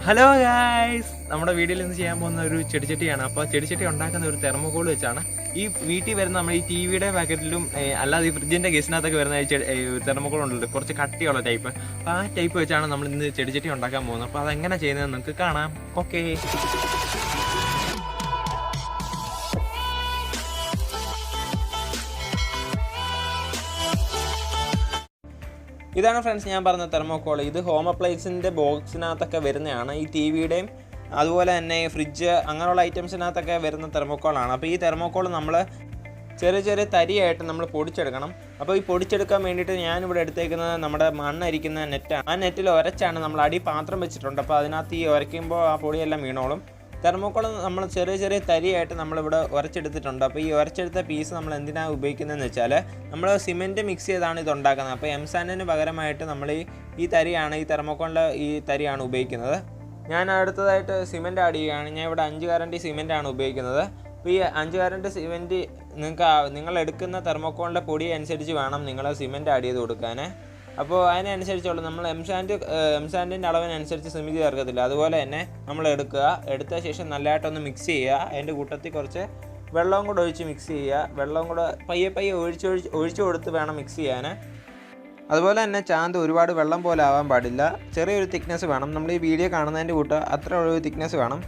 Hello guys, നമ്മുടെ വീഡിയോയിൽ നിന്ന് ചെയ്യാൻ പോകുന്ന ഒരു ചെടിച്ചട്ടിയാണ്. അപ്പോൾ ചെടിച്ചട്ടി ഉണ്ടാക്കുന്ന ഒരു തെർമോകോൾ വെച്ചാണ്. ഈ വീട്ടിൽ വരുന്ന നമ്മൾ ഈ ടി വിയുടെ പാക്കറ്റിലും അല്ലാതെ ഈ ഫ്രിഡ്ജിൻ്റെ കേസിനകത്തൊക്കെ വരുന്ന തെർമോകോൾ ഉണ്ടല്ലോ, കുറച്ച് കട്ടിയുള്ള ടൈപ്പ്. അപ്പോൾ ആ ടൈപ്പ് വെച്ചാണ് നമ്മൾ ഇന്ന് ചെടിച്ചട്ടി ഉണ്ടാക്കാൻ പോകുന്നത്. അപ്പോൾ അതെങ്ങനെ ചെയ്യുന്നത് നമുക്ക് കാണാം. ഓക്കെ, ഇതാണ് ഫ്രണ്ട്സ് ഞാൻ പറഞ്ഞ തെർമോകോൾ. ഇത് ഹോം അപ്ലയൻസിൻ്റെ ബോക്സിനകത്തൊക്കെ വരുന്നതാണ്. ഈ ടി വിയുടെയും അതുപോലെ തന്നെ ഫ്രിഡ്ജ് അങ്ങനെയുള്ള ഐറ്റംസിനകത്തൊക്കെ വരുന്ന തെർമോകോളാണ്. അപ്പോൾ ഈ തെർമോകോൾ നമ്മൾ ചെറിയ ചെറിയ തരിയായിട്ട് നമ്മൾ പൊടിച്ചെടുക്കണം. അപ്പോൾ ഈ പൊടിച്ചെടുക്കാൻ വേണ്ടിയിട്ട് ഞാനിവിടെ എടുത്തേക്കുന്നത് നമ്മുടെ മണ്ണരിക്കുന്ന നെറ്റാണ്. ആ നെറ്റിൽ ഉരച്ചാണ് നമ്മൾ അടി പാത്രം വെച്ചിട്ടുണ്ട്. അപ്പോൾ അതിനകത്ത് ഈ ഉരയ്ക്കുമ്പോൾ ആ പൊടിയെല്ലാം വീണോളും. തെർമോകോൾ നമ്മൾ ചെറിയ ചെറിയ തരിയായിട്ട് നമ്മളിവിടെ ഉരച്ചെടുത്തിട്ടുണ്ട്. അപ്പോൾ ഈ ഉരച്ചെടുത്ത പീസ് നമ്മൾ എന്തിനാണ് ഉപയോഗിക്കുന്നതെന്ന് വെച്ചാൽ നമ്മൾ സിമെൻറ്റ് മിക്സ് ചെയ്താണ് ഇത് ഉണ്ടാക്കുന്നത്. അപ്പോൾ എംസാൻഡിന് പകരമായിട്ട് നമ്മൾ ഈ തരിയാണ്, ഈ തെർമോകോളിൻ്റെ ഈ തരിയാണ് ഉപയോഗിക്കുന്നത്. ഞാൻ അടുത്തതായിട്ട് സിമെൻറ്റ് ആഡ് ചെയ്യുകയാണ്. ഞാൻ ഇവിടെ 5 ഗ്യാരണ്ടി സിമെൻറ്റാണ് ഉപയോഗിക്കുന്നത്. അപ്പോൾ ഈ 5 ഗ്യാരണ്ടി സിമെൻറ്റ് നിങ്ങൾ എടുക്കുന്ന തെർമോകോളിൻ്റെ പൊടി അനുസരിച്ച് വേണം നിങ്ങൾ സിമെൻറ്റ് ആഡ് ചെയ്ത് കൊടുക്കാൻ. അപ്പോൾ അതിനനുസരിച്ചുള്ള നമ്മൾ എംസാൻഡിൻ്റെ അളവിനനുസരിച്ച് സിമെൻറ്റ് ചേർക്കത്തില്ല. അതുപോലെ തന്നെ നമ്മൾ എടുത്ത ശേഷം നല്ലതായിട്ടൊന്ന് മിക്സ് ചെയ്യുക. അതിൻ്റെ കൂട്ടത്തിൽ കുറച്ച് വെള്ളവും കൂടെ ഒഴിച്ച് മിക്സ് ചെയ്യുക. വെള്ളവും കൂടെ പയ്യെ ഒഴിച്ചു കൊടുത്ത് വേണം മിക്സ് ചെയ്യാൻ. അതുപോലെ തന്നെ ചാന്ത് ഒരുപാട് വെള്ളം പോലെ ആവാൻ പാടില്ല. ചെറിയൊരു തിക്നെസ് വേണം. നമ്മൾ ഈ വീഡിയോ കാണുന്നതിൻ്റെ കൂട്ട് അത്ര ഒരു തിക്നെസ് വേണം.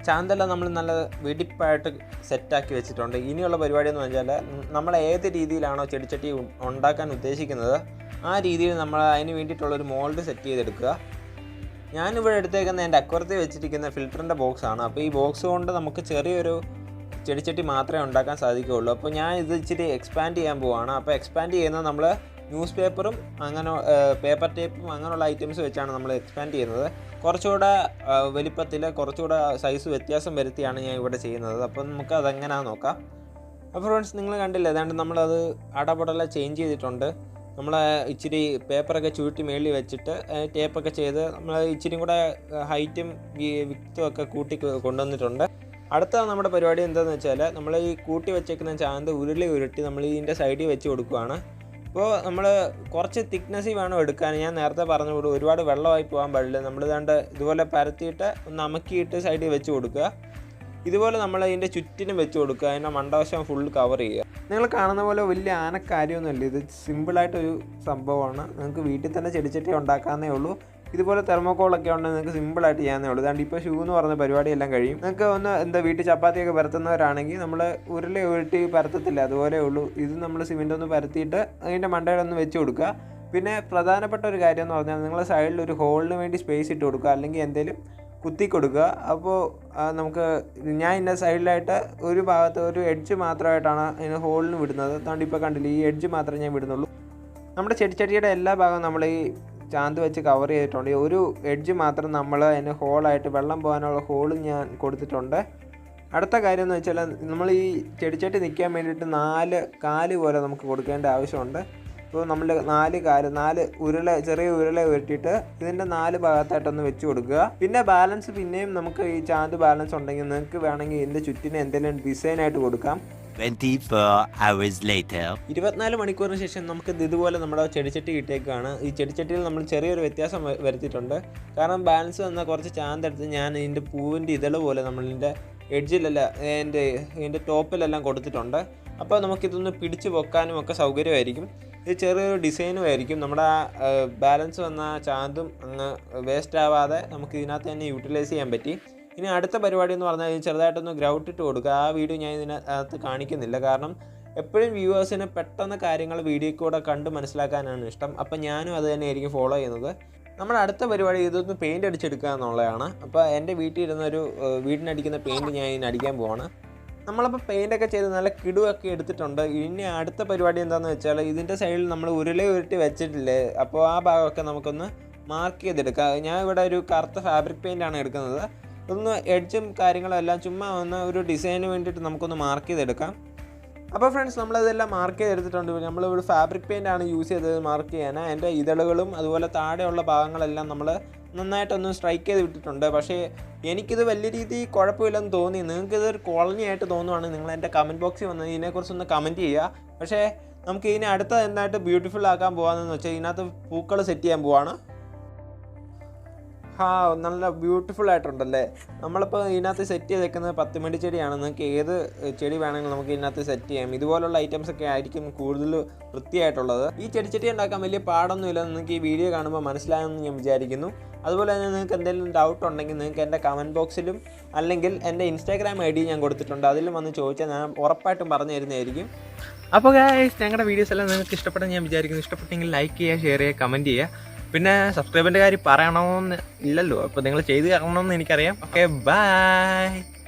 ചാന്തെല്ലാം നമ്മൾ നല്ല വെടിപ്പായിട്ട് സെറ്റാക്കി വെച്ചിട്ടുണ്ട്. ഇനിയുള്ള പരിപാടി എന്ന് വെച്ചാൽ നമ്മൾ ഏത് രീതിയിലാണോ ചെടിച്ചട്ടി ഉണ്ടാക്കാൻ ഉദ്ദേശിക്കുന്നത് ആ രീതിയിൽ നമ്മൾ അതിന് വേണ്ടിയിട്ടുള്ളൊരു മോൾഡ് സെറ്റ് ചെയ്തെടുക്കുക. ഞാനിവിടെ എടുത്തേക്കുന്ന എൻ്റെ അക്വറത്തിൽ വെച്ചിരിക്കുന്ന ഫിൽറ്ററിൻ്റെ ബോക്സാണ്. അപ്പോൾ ഈ ബോക്സ് കൊണ്ട് നമുക്ക് ചെറിയൊരു ചെടിച്ചട്ടി മാത്രമേ ഉണ്ടാക്കാൻ സാധിക്കുകയുള്ളൂ. അപ്പോൾ ഞാൻ ഇത് ഇച്ചിരി എക്സ്പാൻഡ് ചെയ്യാൻ പോവുകയാണ്. അപ്പോൾ എക്സ്പാൻഡ് ചെയ്യുന്നത് നമ്മൾ ന്യൂസ് പേപ്പറും അങ്ങനെ പേപ്പർ ടേപ്പും അങ്ങനെയുള്ള ഐറ്റംസ് വെച്ചാണ് നമ്മൾ എക്സ്പാൻഡ് ചെയ്യുന്നത്. കുറച്ചുകൂടെ വലിപ്പത്തിൽ കുറച്ചുകൂടെ സൈസ് വ്യത്യാസം വരുത്തിയാണ് ഞാൻ ഇവിടെ ചെയ്യുന്നത്. അപ്പോൾ നമുക്ക് അതെങ്ങനെയാണെന്ന് നോക്കാം. അപ്പോൾ ഫ്രണ്ട്സ്, നിങ്ങൾ കണ്ടില്ല, ഏതാണ്ട് നമ്മളത് അടപടല ചേഞ്ച് ചെയ്തിട്ടുണ്ട്. നമ്മൾ ഇച്ചിരി പേപ്പറൊക്കെ ചുരുട്ടി മേളിൽ വെച്ചിട്ട് ടേപ്പൊക്കെ ചെയ്ത് നമ്മൾ ഇച്ചിരി കൂടെ ഹൈറ്റും വിത്തും ഒക്കെ കൂട്ടി കൊണ്ടുവന്നിട്ടുണ്ട്. അടുത്ത നമ്മുടെ പരിപാടി എന്താണെന്ന് വെച്ചാൽ നമ്മൾ ഈ കൂട്ടി വെച്ചേക്കുന്ന ചാന്ത് ഉരുട്ടി നമ്മൾ ഇതിൻ്റെ സൈഡിൽ വെച്ച് കൊടുക്കുകയാണ്. അപ്പോൾ നമ്മൾ കുറച്ച് തിക്നെസ്സിൽ വേണം എടുക്കാൻ. ഞാൻ നേരത്തെ പറഞ്ഞു കൊടുക്കും, ഒരുപാട് വെള്ളമായി പോകാൻ പാടില്ല. നമ്മൾ ഇതുപോലെ പരത്തിയിട്ട് ഒന്ന് അമക്കിയിട്ട് സൈഡിൽ വെച്ച് കൊടുക്കുക. ഇതുപോലെ നമ്മൾ ഇതിൻ്റെ ചുറ്റിനും വെച്ച് കൊടുക്കുക. അതിൻ്റെ മണ്ടവശം ഫുൾ കവർ ചെയ്യുക. നിങ്ങൾ കാണുന്ന പോലെ വലിയ ആനക്കാര്യമൊന്നുമില്ല. ഇത് സിമ്പിളായിട്ടൊരു സംഭവമാണ്. നിങ്ങൾക്ക് വീട്ടിൽ തന്നെ ചെടിച്ചട്ടി ഉണ്ടാക്കാവുന്നേ ഉള്ളൂ. ഇതുപോലെ തെർമോകോളൊക്കെ ഉണ്ടെങ്കിൽ നിങ്ങൾക്ക് സിമ്പിളായിട്ട് ചെയ്യാവുന്നേ ഉള്ളൂ. അതുകൊണ്ട് ഇപ്പോൾ ഷൂ എന്ന് പറഞ്ഞ പരിപാടിയെല്ലാം കഴിയും. നിങ്ങൾക്ക് ഒന്ന് വീട്ടിൽ ചപ്പാത്തിയൊക്കെ പരത്തുന്നവരാണെങ്കിൽ നമ്മൾ ഉരുട്ടി പരത്തത്തില്ല, അതുപോലെ ഉള്ളൂ. ഇത് നമ്മൾ സിമെൻ്റ് ഒന്ന് പരത്തിയിട്ട് അതിൻ്റെ മണ്ടയിലൊന്ന് വെച്ച് കൊടുക്കുക. പിന്നെ പ്രധാനപ്പെട്ട ഒരു കാര്യം എന്ന് പറഞ്ഞാൽ നിങ്ങൾ സൈഡിൽ ഒരു ഹോളിന് വേണ്ടി സ്പേസ് ഇട്ട് കൊടുക്കുക, അല്ലെങ്കിൽ എന്തെങ്കിലും കുത്തി കൊടുക്കുക. അപ്പോൾ നമുക്ക് ഞാൻ ഇതിൻ്റെ സൈഡിലായിട്ട് ഒരു ഭാഗത്ത് ഒരു എഡ്ജ് മാത്രമായിട്ടാണ് അതിന് ഹോളിന് വിടുന്നത്. അതുകൊണ്ട് ഇപ്പോൾ കണ്ടില്ല, ഈ എഡ്ജ് മാത്രമേ ഞാൻ വിടുന്നുള്ളൂ. നമ്മുടെ ചെടിച്ചട്ടിയുടെ എല്ലാ ഭാഗവും നമ്മൾ ഈ ചാന്ത് വെച്ച് കവർ ചെയ്തിട്ടുണ്ട്. ഒരു എഡ്ജ് മാത്രം നമ്മൾ അതിന് ഹോളായിട്ട് വെള്ളം പോകാനുള്ള ഹോളും ഞാൻ കൊടുത്തിട്ടുണ്ട്. അടുത്ത കാര്യം എന്ന് വെച്ചാൽ നമ്മൾ ഈ ചെടിച്ചട്ടി നിൽക്കാൻ വേണ്ടിയിട്ട് 4 കാല് പോലെ നമുക്ക് കൊടുക്കേണ്ട ആവശ്യമുണ്ട്. അപ്പോൾ നമ്മൾ 4 ചെറിയ ഉരുള ഉരുട്ടിയിട്ട് ഇതിൻ്റെ 4 ഭാഗത്തായിട്ടൊന്ന് വെച്ച് കൊടുക്കുക. പിന്നെ ബാലൻസ് പിന്നെയും നമുക്ക് ഈ ചാന്ത് ബാലൻസ് ഉണ്ടെങ്കിൽ നിങ്ങൾക്ക് വേണമെങ്കിൽ ഇതിൻ്റെ ചുറ്റിന് എന്തെങ്കിലും ഡിസൈനായിട്ട് കൊടുക്കാം. 24 hours later. 24 മണിക്കൂറിന് ശേഷം നമുക്ക് ഇതുപോലെ നമ്മുടെ ചെടിച്ചട്ടി കിട്ടിയേക്കാണ്. ഈ ചെടിച്ചട്ടിയിൽ നമ്മൾ ചെറിയൊരു വ്യത്യാസം വരുത്തിയിട്ടുണ്ട്. കാരണം ബാലൻസ് വന്ന കുറച്ച് ചാന്തെടുത്ത് ഞാൻ ഇതിൻ്റെ പൂവിൻ്റെ ഇതള് പോലെ നമ്മളിതിൻ്റെ എഡ്ജിലല്ല ഇതിൻ്റെ ടോപ്പിലെല്ലാം കൊടുത്തിട്ടുണ്ട്. അപ്പോൾ നമുക്കിതൊന്ന് പിടിച്ച് വെക്കാനും ഒക്കെ സൗകര്യമായിരിക്കും. ഇത് ചെറിയൊരു ഡിസൈനും ആയിരിക്കും. നമ്മുടെ ബാലൻസ് വന്ന ചാന്തും അങ്ങ് വേസ്റ്റ് ആവാതെ നമുക്ക് ഇതിനകത്ത് തന്നെ യൂട്ടിലൈസ് ചെയ്യാൻ പറ്റി. ഇനി അടുത്ത പരിപാടി എന്ന് പറഞ്ഞാൽ ഇത് ചെറുതായിട്ടൊന്ന് ഗ്രൗട്ട് ഇട്ട് കൊടുക്കുക. ആ വീഡിയോ ഞാൻ ഇതിനകത്ത് കാണിക്കുന്നില്ല, കാരണം എപ്പോഴും വ്യൂവേഴ്സിന് പെട്ടെന്ന് കാര്യങ്ങൾ വീഡിയോ കൂടെ കണ്ട് മനസ്സിലാക്കാനാണ് ഇഷ്ടം. അപ്പം ഞാനും അത് തന്നെയായിരിക്കും ഫോളോ ചെയ്യുന്നത്. നമ്മുടെ അടുത്ത പരിപാടി ഇതൊന്ന് പെയിൻ്റ് അടിച്ചെടുക്കുക എന്നുള്ളതാണ്. അപ്പോൾ എൻ്റെ വീട്ടിൽ ഇരുന്നൊരു വീടിനടിക്കുന്ന പെയിൻറ്റ് ഞാൻ ഇതിന് അടിക്കാൻ പോവാണ്. നമ്മളപ്പോൾ പെയിൻ്റൊക്കെ ചെയ്ത് നല്ല കിടുവൊക്കെ എടുത്തിട്ടുണ്ട്. ഇനി അടുത്ത പരിപാടി എന്താണെന്ന് വെച്ചാൽ ഇതിൻ്റെ സൈഡിൽ നമ്മൾ ഉരുട്ടി വെച്ചിട്ടില്ലേ, അപ്പോൾ ആ ഭാഗമൊക്കെ നമുക്കൊന്ന് മാർക്ക് ചെയ്തെടുക്കാം. ഞാൻ ഇവിടെ ഒരു കറുത്ത ഫാബ്രിക് പെയിൻ്റാണ് എടുക്കുന്നത്. ഒന്ന് എഡ്ജും കാര്യങ്ങളും എല്ലാം ചുമ്മാ ഒരു ഡിസൈന് വേണ്ടിയിട്ട് നമുക്കൊന്ന് മാർക്ക് ചെയ്തെടുക്കാം. അപ്പോൾ ഫ്രണ്ട്സ്, നമ്മളതെല്ലാം മാർക്ക് ചെയ്തെടുത്തിട്ടുണ്ട്. നമ്മളിവിടെ ഫാബ്രിക് പെയിൻ്റാണ് യൂസ് ചെയ്തത് മാർക്ക് ചെയ്യാൻ. എൻ്റെ ഇതളുകളും അതുപോലെ താഴെയുള്ള ഭാഗങ്ങളെല്ലാം നമ്മൾ നന്നായിട്ടൊന്ന് സ്ട്രൈക്ക് ചെയ്ത് വിട്ടിട്ടുണ്ട്. പക്ഷേ എനിക്കിത് വലിയ രീതിയിൽ കുഴപ്പമില്ലെന്ന് തോന്നി. നിങ്ങൾക്കിതൊരു കോളനി ആയിട്ട് തോന്നുവാണെങ്കിൽ നിങ്ങൾ എൻ്റെ കമൻറ്റ് ബോക്സിൽ വന്ന് ഇതിനെക്കുറിച്ചൊന്ന് കമൻറ്റ് ചെയ്യുക. പക്ഷേ നമുക്ക് ഇതിനെ അടുത്ത എന്തായിട്ട് ബ്യൂട്ടിഫുൾ ആക്കാൻ പോകാമെന്ന് വെച്ചാൽ ഇതിനകത്ത് പൂക്കൾ സെറ്റ് ചെയ്യാൻ പോവാണ്. നല്ല ബ്യൂട്ടിഫുൾ ആയിട്ടുണ്ടല്ലേ. നമ്മളിപ്പോൾ ഇതിനകത്ത് സെറ്റ് ചെയ്തേക്കുന്നത് 10 മണി ചെടിയാണ്. നിങ്ങൾക്ക് ഏത് ചെടി വേണമെങ്കിലും നമുക്ക് ഇതിനകത്ത് സെറ്റ് ചെയ്യാം. ഇതുപോലുള്ള ഐറ്റംസ് ഒക്കെ ആയിരിക്കും കൂടുതൽ വൃത്തിയായിട്ടുള്ളത്. ഈ ചെടിച്ചട്ടി ഉണ്ടാക്കാൻ വലിയ പാടൊന്നുമില്ല, നിങ്ങൾക്ക് ഈ വീഡിയോ കാണുമ്പോൾ മനസ്സിലായെന്ന് ഞാൻ വിചാരിക്കുന്നു. അതുപോലെ തന്നെ നിങ്ങൾക്ക് എന്തെങ്കിലും ഡൗട്ട് ഉണ്ടെങ്കിൽ നിങ്ങൾക്ക് എൻ്റെ കമൻറ്റ് ബോക്സിലും അല്ലെങ്കിൽ എൻ്റെ ഇൻസ്റ്റാഗ്രാം ID ഞാൻ കൊടുത്തിട്ടുണ്ട്, അതിലും വന്ന് ചോദിച്ചാൽ ഞാൻ ഉറപ്പായിട്ടും പറഞ്ഞു തരുന്നതായിരിക്കും. അപ്പോൾ ഗൈസ്, ഞങ്ങളുടെ വീഡിയോസ് എല്ലാം നിങ്ങൾക്ക് ഇഷ്ടപ്പെട്ടെന്ന് ഞാൻ വിചാരിക്കുന്നു. ഇഷ്ടപ്പെട്ടെങ്കിൽ ലൈക്ക് ചെയ്യുക, ഷെയർ ചെയ്യുക, കമൻറ്റ് ചെയ്യുക. പിന്നെ സബ്സ്ക്രൈബിൻ്റെ കാര്യം പറയണമെന്ന് ഇല്ലല്ലോ, അപ്പോൾ നിങ്ങൾ ചെയ്ത് തരണമെന്ന് എനിക്കറിയാം. Okay, by.